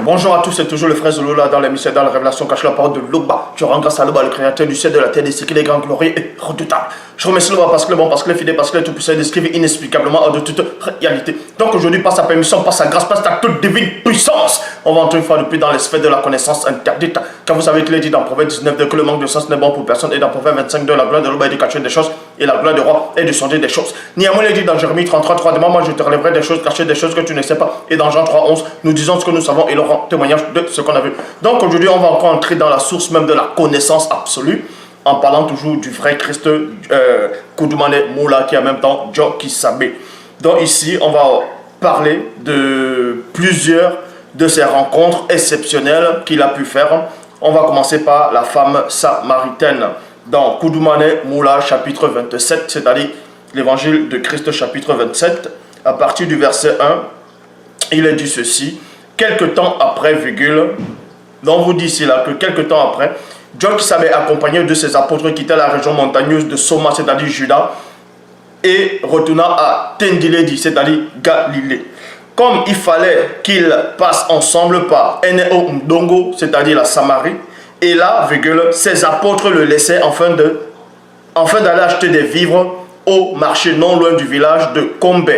Bonjour à tous, c'est toujours le frère Zolola dans l'émission dans la révélation cache la parole de Loba. Je rends grâce à Loba, le créateur du ciel, de la terre, des cycles, des grands glorieux et redoutables. Je remercie Loba parce que le bon, parce que le fidèle, parce que le tout-puissant est descrivé inexplicablement hors de toute réalité. Donc aujourd'hui, par sa permission, par sa grâce, par sa toute divine puissance, on va entrer une fois depuis dans les sphères de la connaissance interdite. Car vous savez qu'il est dit dans Proverbe 19 que le manque de sens n'est bon pour personne, et dans Proverbe 25 la gloire de Loba est de cacher des choses et la gloire du roi est de changer des choses. Néanmoins, il est dit dans Jérémie 33, de moi je te relèverai des choses cachées, des choses que tu ne sais pas. Et dans Jean 3:11, nous disons ce que nous savons et leur témoignage de ce qu'on a vu. Donc aujourd'hui, on va encore entrer dans la source même de la connaissance absolue, en parlant toujours du vrai Christ, Koudoumane Moula, qui est en même temps Djo Kisabe. Donc ici, on va parler de plusieurs de ces rencontres exceptionnelles qu'il a pu faire. On va commencer par la femme samaritaine dans Koudoumane Moula chapitre 27, c'est-à-dire l'évangile de Christ chapitre 27, à partir du verset 1, il est dit ceci: quelque temps après, virgule, donc on vous dit ici là que quelque temps après, Djo Kisabe accompagné de ses apôtres quittait la région montagneuse de Soma, c'est-à-dire Juda, et retourna à Tendiledi, c'est-à-dire Galilée. Comme il fallait qu'ils passent ensemble par Eneo Ndongo, c'est-à-dire la Samarie, et là, virgule, ses apôtres le laissaient afin d'aller acheter des vivres au marché non loin du village de Kombe.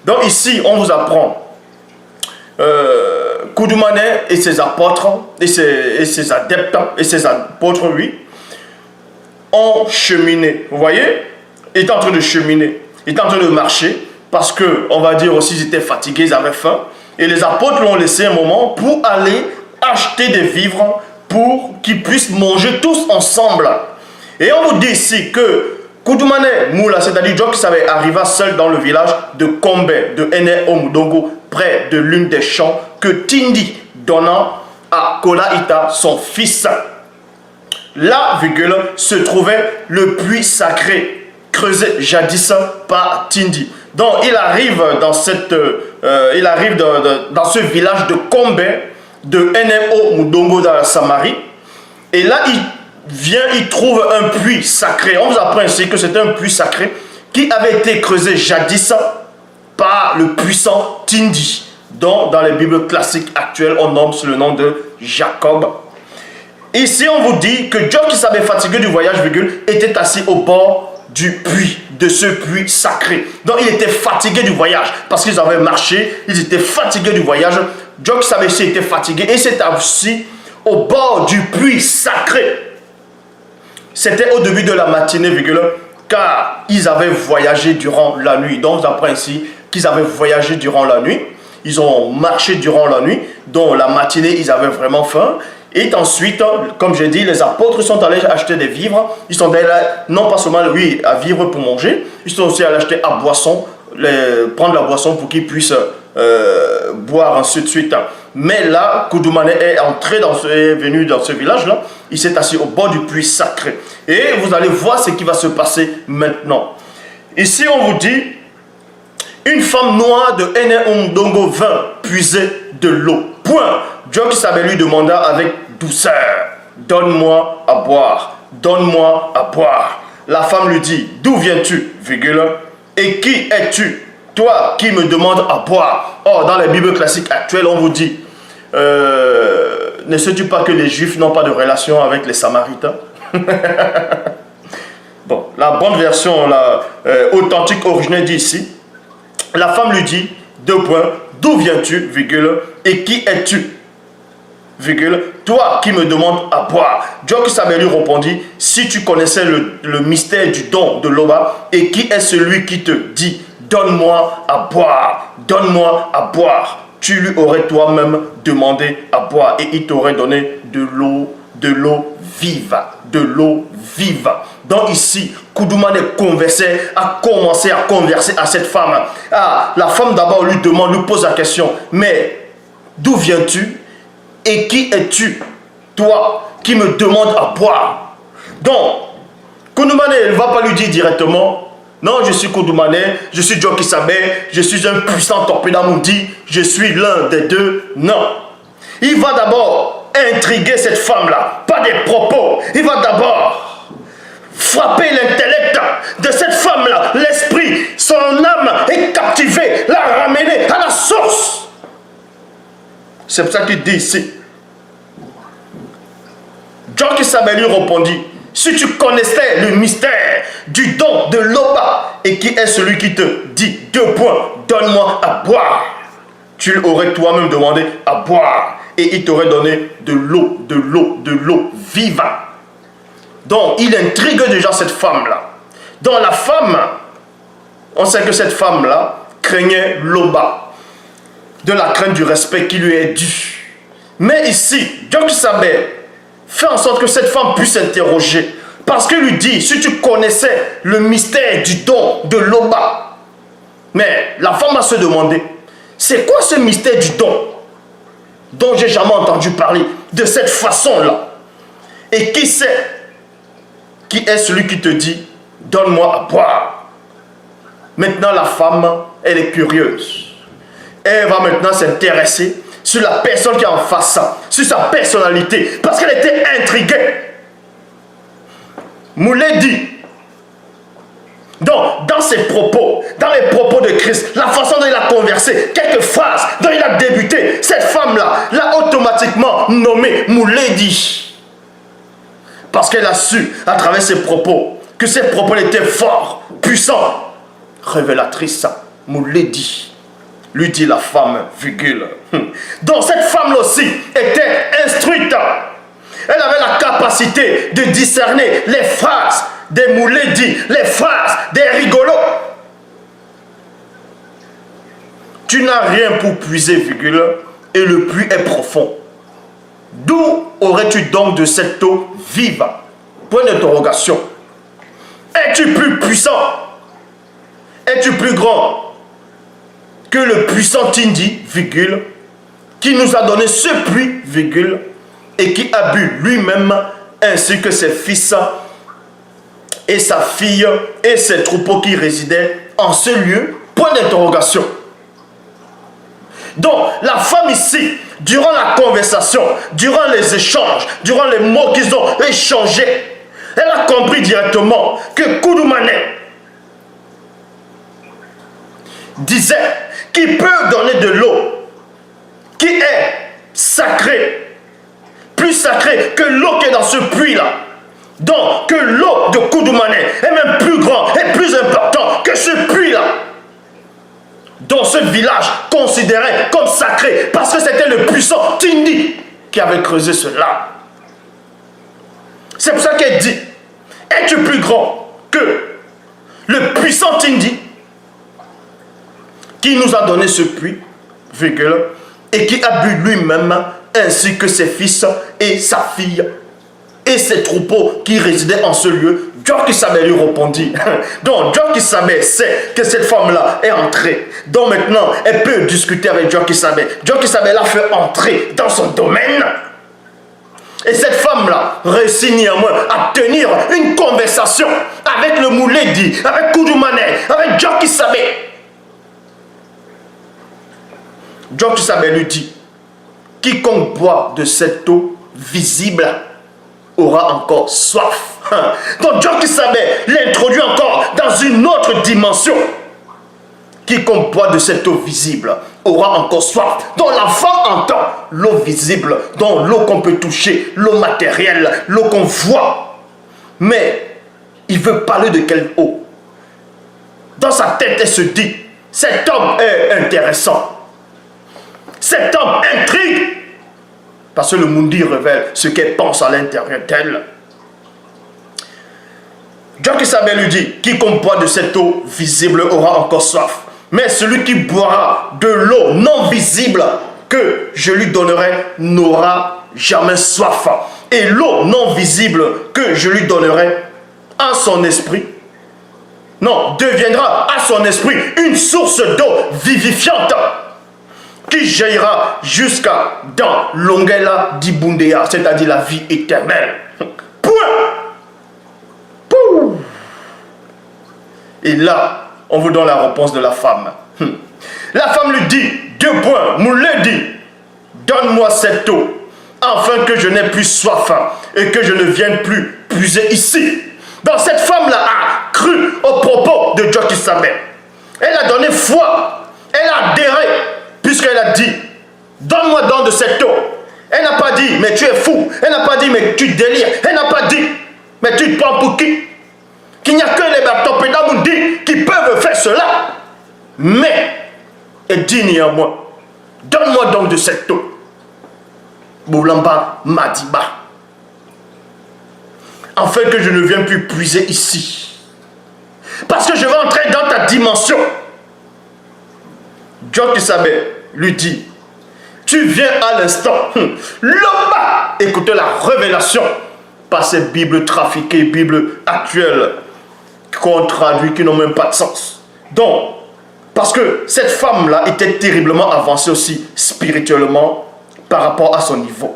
Donc ici, on vous apprend Koudoumane et ses apôtres, et ses adeptes, et ses apôtres, oui, ont cheminé. Vous voyez? Ils étaient en train de cheminer, ils étaient en train de marcher, parce que, on va dire aussi, ils étaient fatigués, ils avaient faim. Et les apôtres l'ont laissé un moment pour aller acheter des vivres pour qu'ils puissent manger tous ensemble. Et on vous dit ici que Koudoumane Moula, c'est-à-dire Djo Kisabe, arriva seul dans le village de Kombe, de Ene-Omdongo, près de l'une des champs que Tindi donna à Kolaïta, son fils. Là, virgule, se trouvait le puits sacré, creusé jadis par Tindi. Donc, il arrive dans ce village de Kombe, de Ene-Omdongo dans la Samarie, et là, il trouve un puits sacré. On vous apprend ici que c'était un puits sacré qui avait été creusé jadis par le puissant Tindi, dont dans les Bibles classiques actuelles, on nomme sous le nom de Jacob. Ici, on vous dit que Djo Kisabe, fatigué du voyage, virgule, était assis au bord du puits, de ce puits sacré. Donc, il était fatigué du voyage parce qu'ils avaient marché, ils étaient fatigués du voyage. Djo Kisabe était fatigué et s'est assis au bord du puits sacré. C'était au début de la matinée, virgule, car ils avaient voyagé durant la nuit. Donc, on apprend ici qu'ils avaient voyagé durant la nuit. Ils ont marché durant la nuit. Donc, la matinée, ils avaient vraiment faim. Et ensuite, comme j'ai dit, les apôtres sont allés acheter des vivres. Ils sont allés, non pas seulement, oui, à vivre pour manger. Ils sont aussi allés acheter à boisson, prendre la boisson pour qu'ils puissent boire ainsi de suite. Mais là, Koudoumane est venu dans ce village-là. Il s'est assis au bord du puits sacré. Et vous allez voir ce qui va se passer maintenant. Ici, on vous dit, une femme noire de Ene-Omdongo vint puiser de l'eau. Point. Djo Kisabe lui demanda avec douceur: donne-moi à boire, donne-moi à boire. La femme lui dit: d'où viens-tu, virgule, et qui es-tu, toi qui me demandes à boire? Or, dans les Bibles classiques actuelles, on vous dit, ne sais-tu pas que les Juifs n'ont pas de relation avec les Samaritains? Bon, la bonne version, la authentique originelle dit ici, la femme lui dit, deux points, d'où viens-tu, virgule, et qui es-tu, virgule, toi qui me demandes à boire. Djo Kisabe lui répondit: si tu connaissais le mystère du don de Loba, et qui est celui qui te dit, donne-moi à boire, donne-moi à boire, tu lui aurais toi-même demandé à boire, et il t'aurait donné de l'eau vive, de l'eau vive. Donc ici, Koudoumane a commencé à converser à cette femme. Ah, la femme d'abord lui pose la question: mais d'où viens-tu et qui es-tu, toi qui me demandes à boire? Donc, Koudoumane ne va pas lui dire directement: non, je suis Koudoumane, je suis Djo Kisabe, je suis un puissant torpédamundi, je suis l'un des deux. Non. Il va d'abord intriguer cette femme-là, pas des propos. Il va d'abord frapper l'intellect de cette femme-là, l'esprit, son âme est captivée, la ramener à la source. C'est pour ça qu'il dit ici. Jockey-Sabé lui répondit, si tu connaissais le mystère du don de l'Oba et qui est celui qui te dit 2 points, donne-moi à boire, tu aurais toi-même demandé à boire et il t'aurait donné de l'eau vive. Donc il intrigue déjà cette femme-là. Donc la femme, on sait que cette femme-là craignait l'Oba, de la crainte du respect qui lui est dû. Mais ici, Jockey-Sabé fait en sorte que cette femme puisse s'interroger. Parce qu'il lui dit, si tu connaissais le mystère du don de l'Oba. Mais la femme va se demander, c'est quoi ce mystère du don dont j'ai jamais entendu parler de cette façon-là? Et qui sait qui est celui qui te dit, donne-moi à boire? Maintenant la femme, elle est curieuse. Elle va maintenant s'intéresser sur la personne qui est en face, sur sa personnalité, parce qu'elle était intriguée. Moulay dit, donc dans ses propos, dans les propos de Christ, la façon dont il a conversé, quelques phrases dont il a débuté, cette femme-là l'a automatiquement nommée Moulay dit. Parce qu'elle a su, à travers ses propos, que ses propos étaient forts, puissants, révélatrices. Moulay dit. Lui dit la femme, virgule. Donc cette femme-là aussi était instruite. Elle avait la capacité de discerner les phrases des moulés dits, les phrases des rigolos. Tu n'as rien pour puiser, virgule, et le puits est profond. D'où aurais-tu donc de cette eau vive? Point d'interrogation. Es-tu plus puissant? Es-tu plus grand que le puissant Tindi, virgule, qui nous a donné ce puits, virgule, et qui a bu lui-même, ainsi que ses fils et sa fille et ses troupeaux qui résidaient en ce lieu? Point d'interrogation. Donc, la femme ici, durant la conversation, durant les échanges, durant les mots qu'ils ont échangés, elle a compris directement que Koudoumane disait qu'il peut donner de l'eau qui est sacrée, plus sacrée que l'eau qui est dans ce puits-là. Donc, que l'eau de Koudoumane est même plus grande et plus important que ce puits-là. Dans ce village considéré comme sacré, parce que c'était le puissant Tindi qui avait creusé cela. C'est pour ça qu'elle dit, es-tu plus grand que le puissant Tindi qui nous a donné ce puits, virgule, et qui a bu lui-même, ainsi que ses fils et sa fille, et ses troupeaux qui résidaient en ce lieu? Jockey-Sabé lui répondit. Donc Jockey-Sabé sait que cette femme-là est entrée. Donc maintenant, elle peut discuter avec Jockey-Sabé. Jockey-Sabé l'a fait entrer dans son domaine. Et cette femme-là réussit néanmoins à tenir une conversation avec le Mouledi, avec Koudoumane, avec Jockey-Sabé. Jockey-Sabé lui dit, quiconque boit de cette eau visible aura encore soif. Donc Jockey-Sabé l'introduit encore dans une autre dimension. Quiconque boit de cette eau visible aura encore soif. Donc la femme entend l'eau visible, donc l'eau qu'on peut toucher, l'eau matérielle, l'eau qu'on voit. Mais il veut parler de quelle eau? Dans sa tête, elle se dit, cet homme est intéressant. Cet homme intrigue. Parce que le Mundi révèle ce qu'elle pense à l'intérieur d'elle. Jockey-Sabé lui dit, quiconque boit de cette eau visible aura encore soif. Mais celui qui boira de l'eau non visible que je lui donnerai n'aura jamais soif. Et l'eau non visible que je lui donnerai à son esprit, non, deviendra à son esprit une source d'eau vivifiante qui jaillira jusqu'à dans l'ongela d'Ibundea, c'est-à-dire la vie éternelle. Point. Pouh. Et là, on vous donne la réponse de la femme. La femme lui dit, 2 points, Moulay dit, donne-moi cette eau, afin que je n'ai plus soif et que je ne vienne plus puiser ici. Donc cette femme-là a cru aux propos de Jockey-Sabé. Elle a donné foi, elle a adhéré, puisqu'elle a dit, donne-moi donc de cette eau. Elle n'a pas dit, mais tu es fou. Elle n'a pas dit, mais tu délires. Elle n'a pas dit, mais tu te prends pour qui? Qu'il n'y a que les Batopédamundi qui peuvent faire cela. Mais, elle dit néanmoins, donne-moi donc de cette eau. Boulamba Madiba. Afin que je ne vienne plus puiser ici. Parce que je vais entrer dans ta dimension. John Kisabé lui dit, tu viens à l'instant. Loba, écoutez la révélation par ces Bibles trafiquées, Bibles actuelles, qu'on traduit, qui n'ont même pas de sens. Donc, parce que cette femme-là était terriblement avancée aussi spirituellement par rapport à son niveau.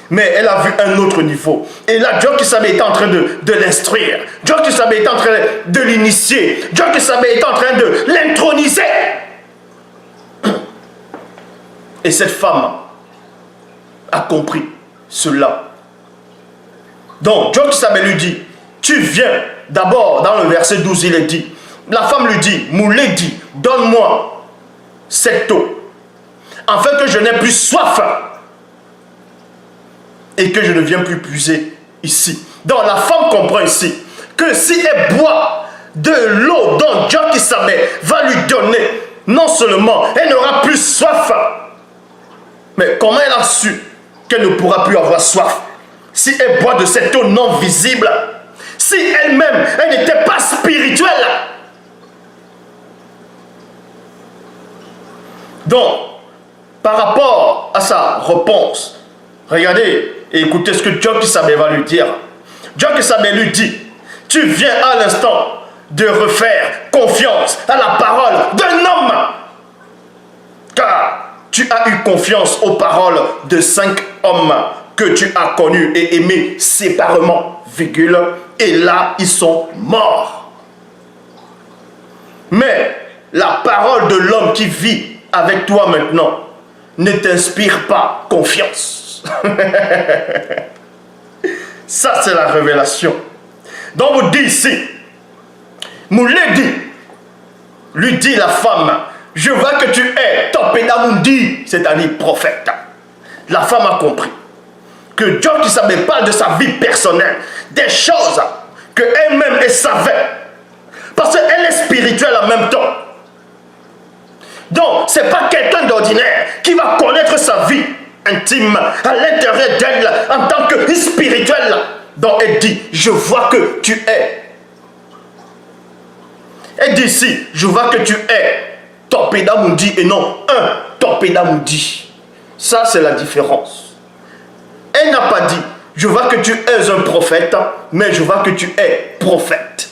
Mais elle a vu un autre niveau. Et là, John Kisabé était en train de l'instruire. John Kisabé était en train de l'initier. John Kisabé était en train de l'introniser. Et cette femme a compris cela. Donc, John Kisabé lui dit, tu viens, d'abord, dans le verset 12, il est dit, la femme lui dit, Moulé dit, donne-moi cette eau, afin que je n'ai plus soif, et que je ne viens plus puiser ici. Donc, la femme comprend ici, que si elle boit de l'eau dont John Kisabé va lui donner, non seulement elle n'aura plus soif, mais comment elle a su qu'elle ne pourra plus avoir soif si elle boit de cette eau non visible, si elle-même, elle n'était pas spirituelle? Donc, par rapport à sa réponse, regardez et écoutez ce que John Kisabé va lui dire. John Kisabé lui dit, tu viens à l'instant de refaire confiance à la parole d'un homme, car tu as eu confiance aux paroles de 5 hommes que tu as connus et aimés séparément, virgule, et là, ils sont morts. Mais la parole de l'homme qui vit avec toi maintenant ne t'inspire pas confiance. Ça, c'est la révélation. Donc, vous dit ici, Mouledi lui dit la femme, je vois que tu es Topédamundi, c'est-à-dire prophète. La femme a compris que John Kisabé parle de sa vie personnelle, des choses qu'elle-même elle savait, parce qu'elle est spirituelle en même temps. Donc, ce n'est pas quelqu'un d'ordinaire qui va connaître sa vie intime à l'intérieur d'elle en tant que spirituelle. Donc, elle dit, je vois que tu es. Elle dit ici, je vois que tu es Topédamundi et non un Topédamundi. Ça, c'est la différence. Elle n'a pas dit, je vois que tu es un prophète, mais je vois que tu es prophète.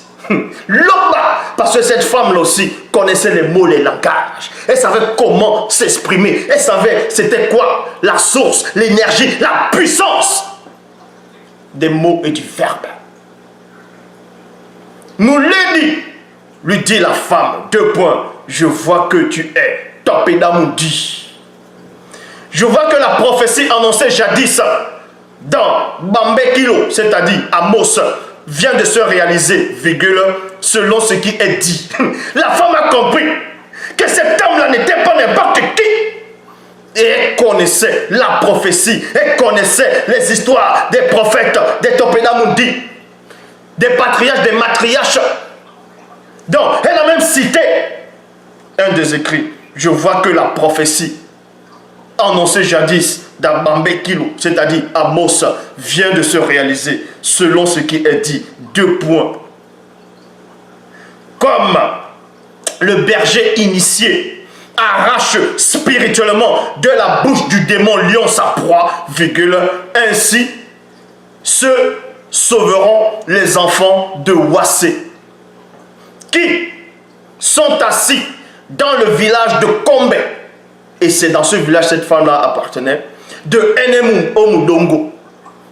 Loba, parce que cette femme-là aussi connaissait les mots, les langages. Elle savait comment s'exprimer. Elle savait c'était quoi la source, l'énergie, la puissance des mots et du verbe. Mouledi lui dit la femme, 2 points, je vois que tu es Topédamundi. Je vois que la prophétie annoncée jadis dans Bambé Kilo, c'est-à-dire Amos, vient de se réaliser, virgule, selon ce qui est dit. La femme a compris que cet homme-là n'était pas n'importe qui. Et elle connaissait la prophétie, elle connaissait les histoires des prophètes, des Topédamundi, des patriarches, des matriarches. Donc, elle a même cité un des écrits. Je vois que la prophétie annoncée jadis dans Bambé Kilo, c'est-à-dire Amos, vient de se réaliser selon ce qui est dit. 2 points. Comme le berger initié arrache spirituellement de la bouche du démon lion sa proie, virgule, ainsi se sauveront les enfants de Wassé qui sont assis dans le village de Kombe. Et c'est dans ce village cette femme-là appartenait, de Enemu Omudongo.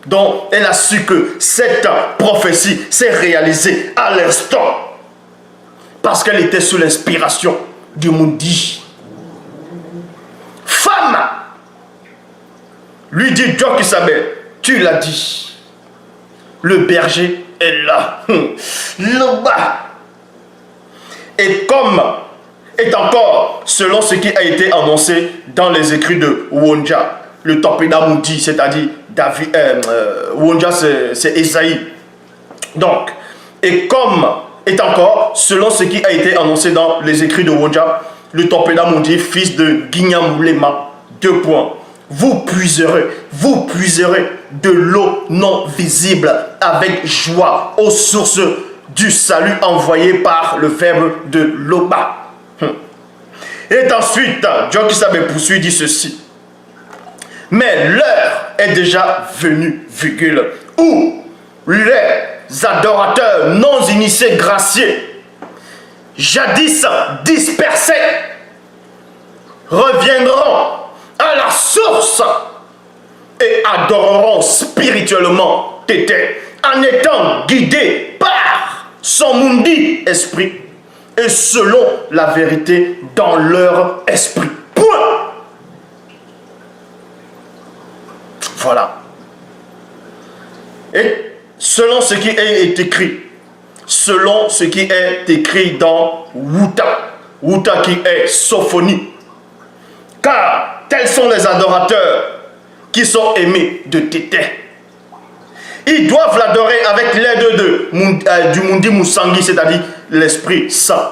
Donc, elle a su que cette prophétie s'est réalisée à l'instant. Parce qu'elle était sous l'inspiration du Mundi. Femme, lui dit John Kisabé, tu l'as dit. Le berger est là. Là-bas. Et comme est encore selon ce qui a été annoncé dans les écrits de Wonja, le Topeda Moudi, c'est-à-dire David, Wonja c'est Esaïe. Donc, et comme est encore selon ce qui a été annoncé dans les écrits de Wonja, le Topeda Moudi, fils de Guignamulema, 2 points. Vous puiserez de l'eau non visible avec joie aux sources du salut envoyé par le verbe de Loba. Et ensuite, Dieu qui savait poursuit dit ceci. Mais l'heure est déjà venue, virgule, où les adorateurs non initiés graciés, jadis dispersés, reviendront à la source et adoreront spirituellement Tété en étant guidés par son mundi esprit et selon la vérité dans leur esprit. Point. Voilà. Et selon ce qui est écrit, selon ce qui est écrit dans Wuta qui est Sophonie, car tels sont les adorateurs qui sont aimés de Tété. Ils doivent l'adorer avec l'aide du Mundi Musangi, c'est-à-dire l'Esprit Saint.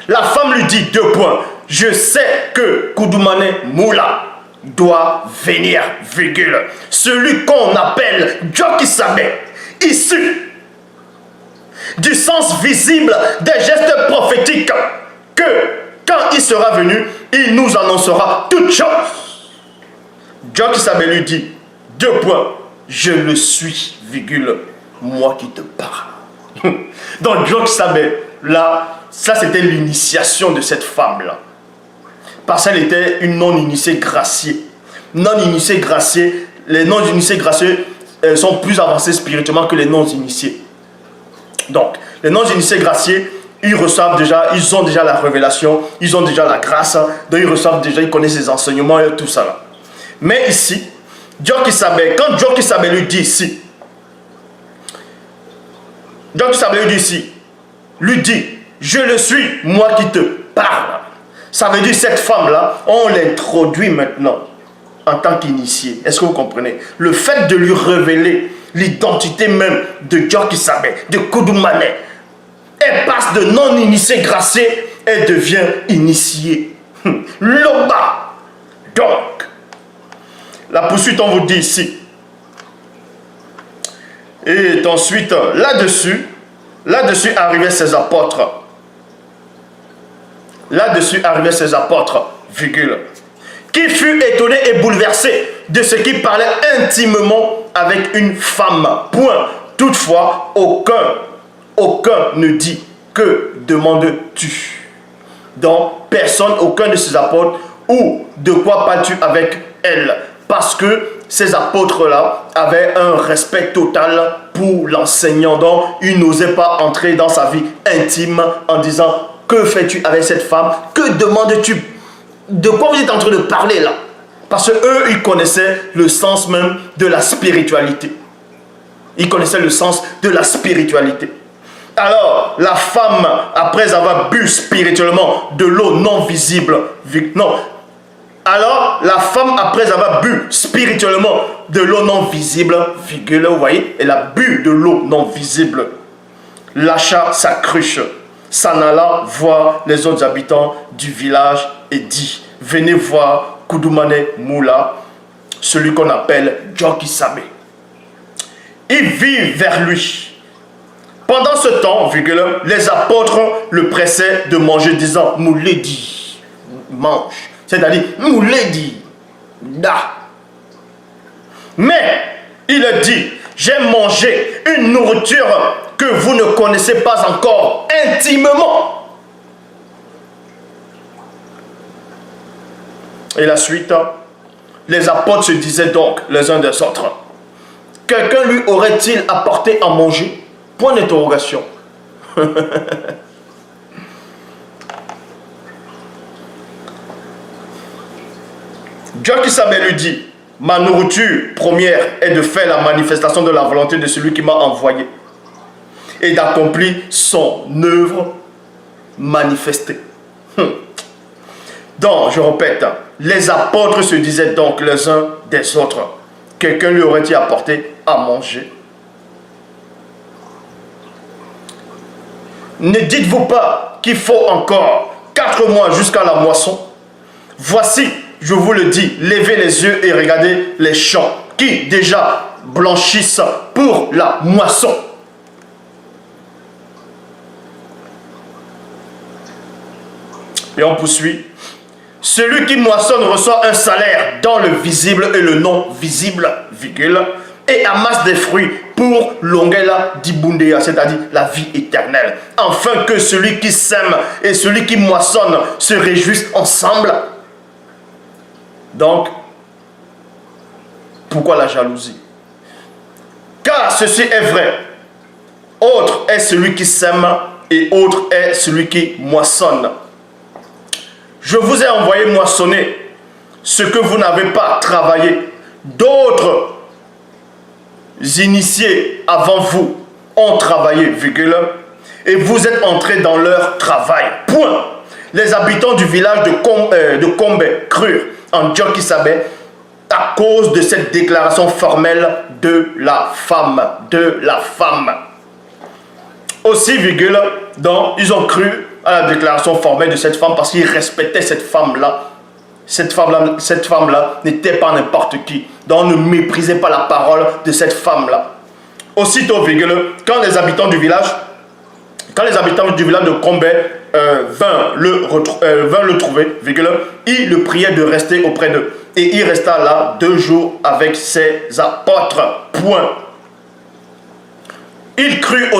La femme lui dit 2 points. Je sais que Kudumane Moula doit venir, virgule. Celui qu'on appelle Jokisabe, issu du sens visible des gestes prophétiques, que quand il sera venu, il nous annoncera toutes choses. Jokisabe lui dit 2 points. Je le suis, virgule, moi qui te parle. Donc Jokisabe, là, ça c'était l'initiation de cette femme-là. Parce qu'elle était une non-initiée graciée. Non-initiée graciée, les non-initiés gracieux sont plus avancés spirituellement que les non-initiés. Donc, les non-initiés graciés, ils reçoivent déjà, ils ont déjà la révélation, ils ont déjà la grâce, donc ils reçoivent déjà, ils connaissent les enseignements et tout ça là. Mais ici, quand Jokisabe lui dit ici, lui dit, je le suis, moi qui te parle. Ça veut dire cette femme-là, on l'introduit maintenant en tant qu'initié. Est-ce que vous comprenez? Le fait de lui révéler l'identité même de Jokisabe, de Kudumane, elle passe de non-initié gracié, elle devient initiée. Loba. Donc, la poursuite, on vous dit ici. Et ensuite, là-dessus arrivaient ses apôtres. Là-dessus arrivaient ses apôtres, virgule, qui fut étonné et bouleversé de ce qui parlait intimement avec une femme. Point. Toutefois, aucun ne dit que demandes-tu. Donc, personne, aucun de ces apôtres, ou de quoi parles-tu avec elle? Parce que ces apôtres-là avaient un respect total pour l'enseignant, donc ils n'osaient pas entrer dans sa vie intime en disant « Que fais-tu avec cette femme? Que demandes-tu? De quoi vous êtes en train de parler là ?» Parce qu'eux, ils connaissaient le sens même de la spiritualité. Ils connaissaient le sens de la spiritualité. Alors, la femme, après avoir bu spirituellement de l'eau non visible, alors, la femme, après avoir bu spirituellement de l'eau non visible, virgule, vous voyez, elle a bu de l'eau non visible, lâcha sa cruche, s'en alla voir les autres habitants du village et dit, venez voir Kudumane Moula, celui qu'on appelle Jokisabe. Il vit vers lui. Pendant ce temps, virgule, les apôtres le pressaient de manger, disant, Mouledi, mange. C'est-à-dire, Mouledi, da. Mais, il dit, j'ai mangé une nourriture que vous ne connaissez pas encore intimement. Et la suite, les apôtres se disaient donc les uns des autres, quelqu'un lui aurait-il apporté à manger? Point d'interrogation. Jokisabe lui dit, ma nourriture première est de faire la manifestation de la volonté de celui qui m'a envoyé et d'accomplir son œuvre manifestée. Donc, je répète, les apôtres se disaient donc les uns des autres. Quelqu'un lui aurait-il apporté à manger? Ne dites-vous pas qu'il faut encore 4 mois jusqu'à la moisson? Voici, je vous le dis, levez les yeux et regardez les champs qui déjà blanchissent pour la moisson. Et on poursuit. Celui qui moissonne reçoit un salaire dans le visible et le non visible, virgule, et amasse des fruits pour l'ongela d'Ibundea, c'est-à-dire la vie éternelle. Afin que celui qui sème et celui qui moissonne se réjouissent ensemble. Donc, pourquoi la jalousie? Car ceci est vrai. Autre est celui qui sème et autre est celui qui moissonne. Je vous ai envoyé moissonner ce que vous n'avez pas travaillé. D'autres initiés avant vous ont travaillé, virgule, et vous êtes entrés dans leur travail. Point. Les habitants du village de Combe crurent en Djokisabé à cause de cette déclaration formelle de la femme. De la femme. Aussi, virgule, donc ils ont cru à la déclaration formelle de cette femme parce qu'ils respectaient cette femme-là. Cette femme-là n'était pas n'importe qui. Donc on ne méprisait pas la parole de cette femme-là. Aussitôt, virgule, quand les habitants du village de Combe vinrent le trouver, virgule, ils le priaient de rester auprès d'eux. Et il resta là 2 jours avec ses apôtres. Point. Il crut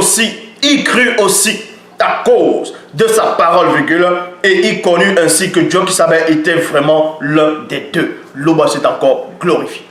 aussi à cause de sa parole, virgule, et il connut ainsi que Djokisabé était vraiment l'un des deux. L'Oba s'est encore glorifié.